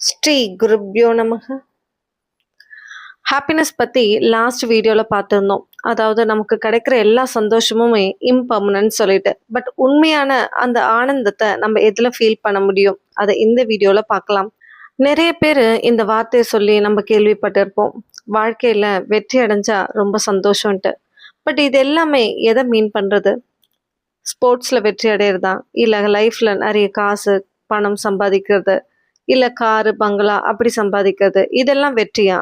ஸ்ரீ குருப்யோ நமக. ஹாப்பினஸ் பற்றி லாஸ்ட் வீடியோவில் பார்த்துருந்தோம். அதாவது நமக்கு கிடைக்கிற எல்லா சந்தோஷமுமே இம்பர்மனன்ட் சொல்லிட்டு, பட் உண்மையான அந்த ஆனந்தத்தை நம்ம எதில் ஃபீல் பண்ண முடியும், அதை இந்த வீடியோவில் பார்க்கலாம். நிறைய பேர் இந்த வார்த்தையை சொல்லி நம்ம கேள்விப்பட்டிருப்போம், வாழ்க்கையில் வெற்றி அடைஞ்சா ரொம்ப சந்தோஷம்ன்ட்டு. பட் இது எல்லாமே எதை மீன் பண்ணுறது? ஸ்போர்ட்ஸில் வெற்றி அடையிறதா, இல்லை லைஃப்பில் நிறைய காசு பணம் சம்பாதிக்கிறது, இல்லை காரு பங்களா அப்படி சம்பாதிக்கிறது, இதெல்லாம் வெற்றியா?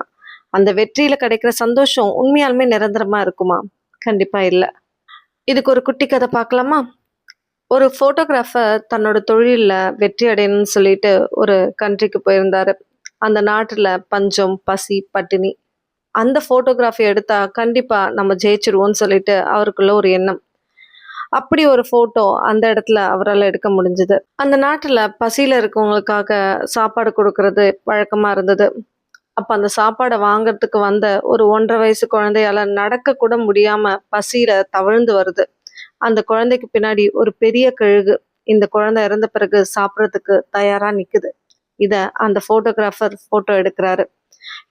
அந்த வெற்றியில் கிடைக்கிற சந்தோஷம் உண்மையாலுமே நிரந்தரமாக இருக்குமா? கண்டிப்பாக இல்லை. இதுக்கு ஒரு குட்டி கதை பார்க்கலாமா? ஒரு ஃபோட்டோகிராஃபர் தன்னோட தொழிலில் வெற்றி அடையணும்னு சொல்லிட்டு ஒரு கண்ட்ரிக்கு போயிருந்தாரு. அந்த நாட்டில் பஞ்சம், பசி, பட்டினி. அந்த ஃபோட்டோகிராஃபி எடுத்தால் கண்டிப்பாக நம்ம ஜெயிச்சிருவோம்னு சொல்லிட்டு அவருக்குள்ள ஒரு எண்ணம். அப்படி ஒரு ஃபோட்டோ அந்த இடத்துல அவரால் எடுக்க முடிஞ்சுது. அந்த நாட்டில் பசியில் இருக்கவங்களுக்காக சாப்பாடு கொடுக்கறது வழக்கமாக இருந்தது. அப்போ அந்த சாப்பாடை வாங்கிறதுக்கு வந்த ஒரு 1.5 வயசு குழந்தையால் நடக்க கூட முடியாமல் பசியில் தவழ்ந்து வருது. அந்த குழந்தைக்கு பின்னாடி ஒரு பெரிய கழுகு இந்த குழந்தை இறந்த பிறகு சாப்பிட்றதுக்கு தயாராக நிற்குது. இதை அந்த ஃபோட்டோகிராஃபர் ஃபோட்டோ எடுக்கிறாரு.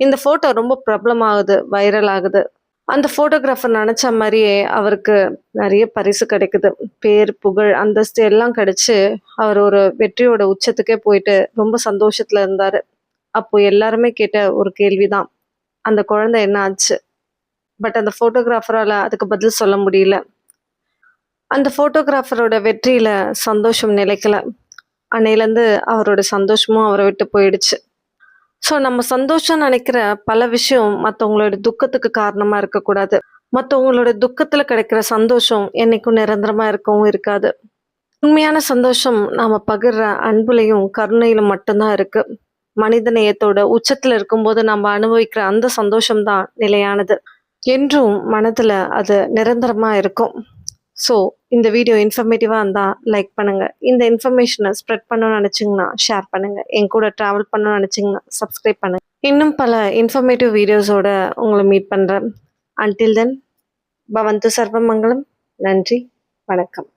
இந்த ஃபோட்டோ ரொம்ப பிரபலமாகுது, வைரல் ஆகுது. அந்த ஃபோட்டோகிராஃபர் நினச்ச மாதிரியே அவருக்கு நிறைய பரிசு கிடைக்குது. பேர், புகழ், அந்தஸ்து எல்லாம் கிடைச்சு அவர் ஒரு வெற்றியோட உச்சத்துக்கே போயிட்டு ரொம்ப சந்தோஷத்தில் இருந்தார். அப்போ எல்லாருமே கேட்ட ஒரு கேள்விதான், அந்த குழந்தை என்ன ஆச்சு? பட் அந்த ஃபோட்டோகிராஃபரால் அதுக்கு பதில் சொல்ல முடியல. அந்த ஃபோட்டோகிராஃபரோட வெற்றியில் சந்தோஷம் நிலைக்கல. அன்னையிலேருந்து அவரோட சந்தோஷமும் அவரை விட்டு போயிடுச்சு. ஸோ நம்ம சந்தோஷம் நினைக்கிற பல விஷயம் மற்றவங்களோட துக்கத்துக்கு காரணமாக இருக்கக்கூடாது. மற்றவங்களோட துக்கத்தில் கிடைக்கிற சந்தோஷம் என்னைக்கும் நிரந்தரமாக இருக்கவும் இருக்காது. உண்மையான சந்தோஷம் நாம் பகிர்ற அன்புலையும் கருணையிலும் மட்டும்தான் இருக்குது. மனித நேயத்தோட உச்சத்தில் இருக்கும்போது நம்ம அனுபவிக்கிற அந்த சந்தோஷம்தான் நிலையானது. என்றும் மனதில் அது நிரந்தரமாக இருக்கும். ஸோ இந்த வீடியோ இன்ஃபர்மேட்டிவாக இருந்தால் லைக் பண்ணுங்கள். இந்த இன்ஃபர்மேஷனை ஸ்ப்ரெட் பண்ணணும்னு நினச்சிங்கன்னா ஷேர் பண்ணுங்கள். என் கூட ட்ராவல் பண்ணணும்னு நினச்சிங்கன்னா சப்ஸ்கிரைப் பண்ணுங்கள். இன்னும் பல இன்ஃபர்மேட்டிவ் வீடியோஸோட உங்களை மீட் பண்ணுறேன். அன்டில் தென், பவந்து சர்வமங்கலம். நன்றி, வணக்கம்.